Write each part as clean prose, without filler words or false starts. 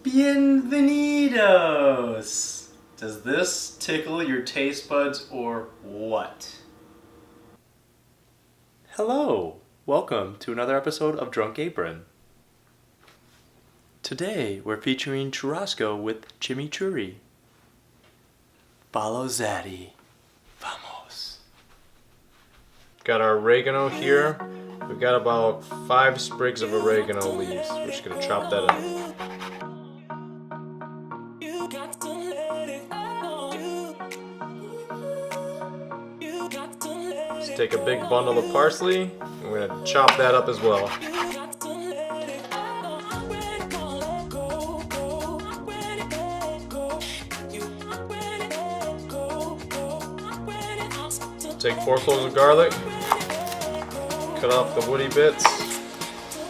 Bienvenidos! Does this tickle your taste buds or what? Hello! Welcome to another episode of Drunk Apron. Today we're featuring churrasco with chimichurri. Follow Zaddy. Vamos! Got our oregano here. We've got about 5 sprigs of oregano leaves. We're just gonna chop that up. Let's take a big bundle of parsley. We're gonna chop that up as well. Take 4 cloves of garlic, cut off the woody bits,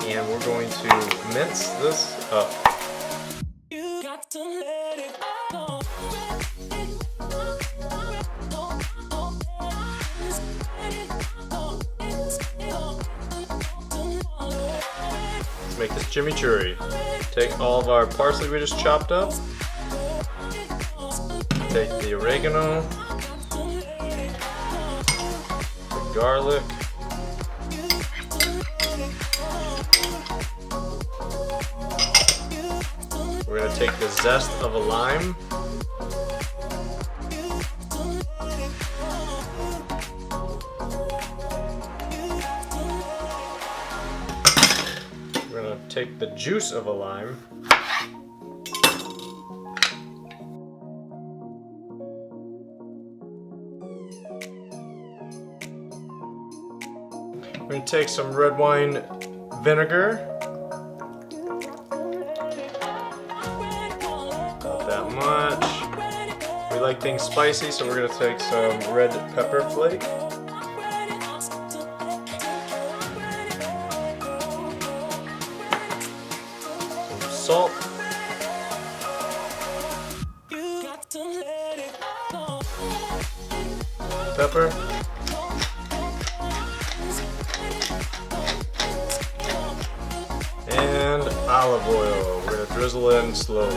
and we're going to mince this up. Let's make this chimichurri. Take all of our parsley we just chopped up, take the oregano, garlic, we're going to take the zest of a lime, we're going to take the juice of a lime, we're going to take some red wine vinegar, not that much. We like things spicy, so we're going to take some red pepper flake. Some salt. Pepper. And olive oil. We're going to drizzle in slowly.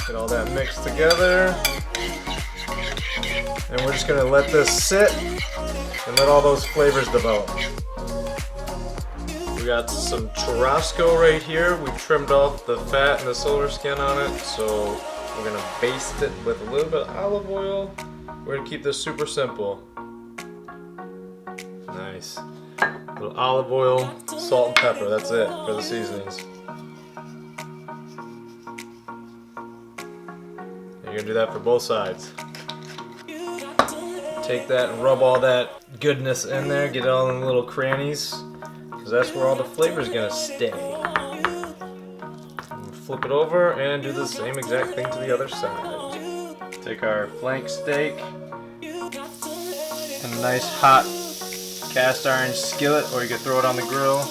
Get all that mixed together. And we're just going to let this sit and let all those flavors develop. We got some churrasco right here. We trimmed off the fat and the silver skin on it, so we're gonna baste it with a little bit of olive oil. We're gonna keep this super simple. Nice. A little olive oil, salt and pepper, that's it for the seasonings. You're gonna do that for both sides. Take that and rub all that goodness in there, get it all in the little crannies, because that's where all the flavor's gonna stay. Flip it over and do the same exact thing to the other side. Take our flank steak and a nice hot cast iron skillet, or you could throw it on the grill.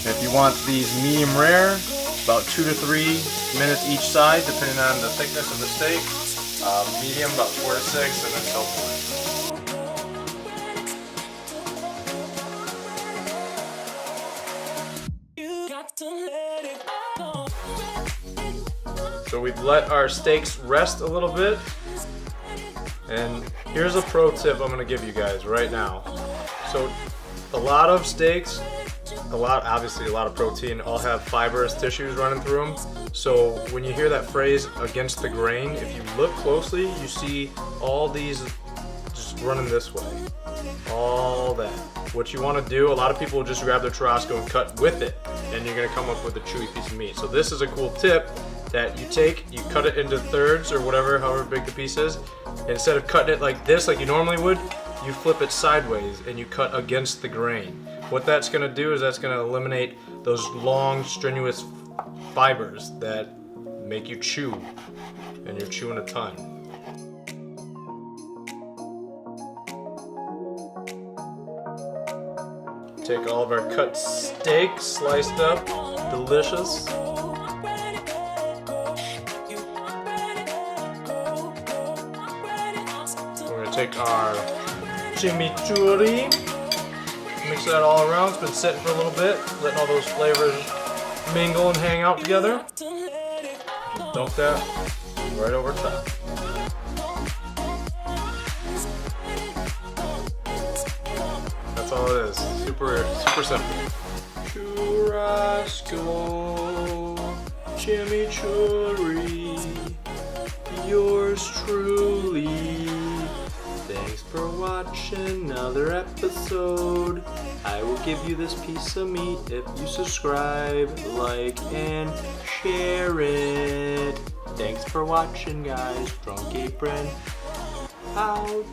If you want these medium rare, about 2 to 3 minutes each side, depending on the thickness of the steak. Medium, about 4 to 6, and then so forth. So we've let our steaks rest a little bit, and here's a pro tip I'm going to give you guys right now. So a lot of steaks, obviously a lot of protein, all have fibrous tissues running through them. So when you hear that phrase, against the grain, if you look closely, you see all these just running this way. All that. What you want to do, a lot of people will just grab their churrasco and cut with it, and you're going to come up with a chewy piece of meat. So this is a cool tip that you cut it into thirds or whatever, however big the piece is. And instead of cutting it like this, like you normally would, you flip it sideways and you cut against the grain. What that's going to do is that's going to eliminate those long, strenuous fibers that make you chew, and you're chewing a ton. Take all of our cut steak, sliced up, delicious. gonna take our chimichurri, mix that all around. It's been sitting for a little bit, letting all those flavors mingle and hang out together. Dump that right over top. That's all it is. Super simple. Churrasco, chimichurri, yours truly. Thanks for watching another episode. I will give you this piece of meat if you subscribe, like, and share it. Thanks for watching, guys. Drunk Apron out.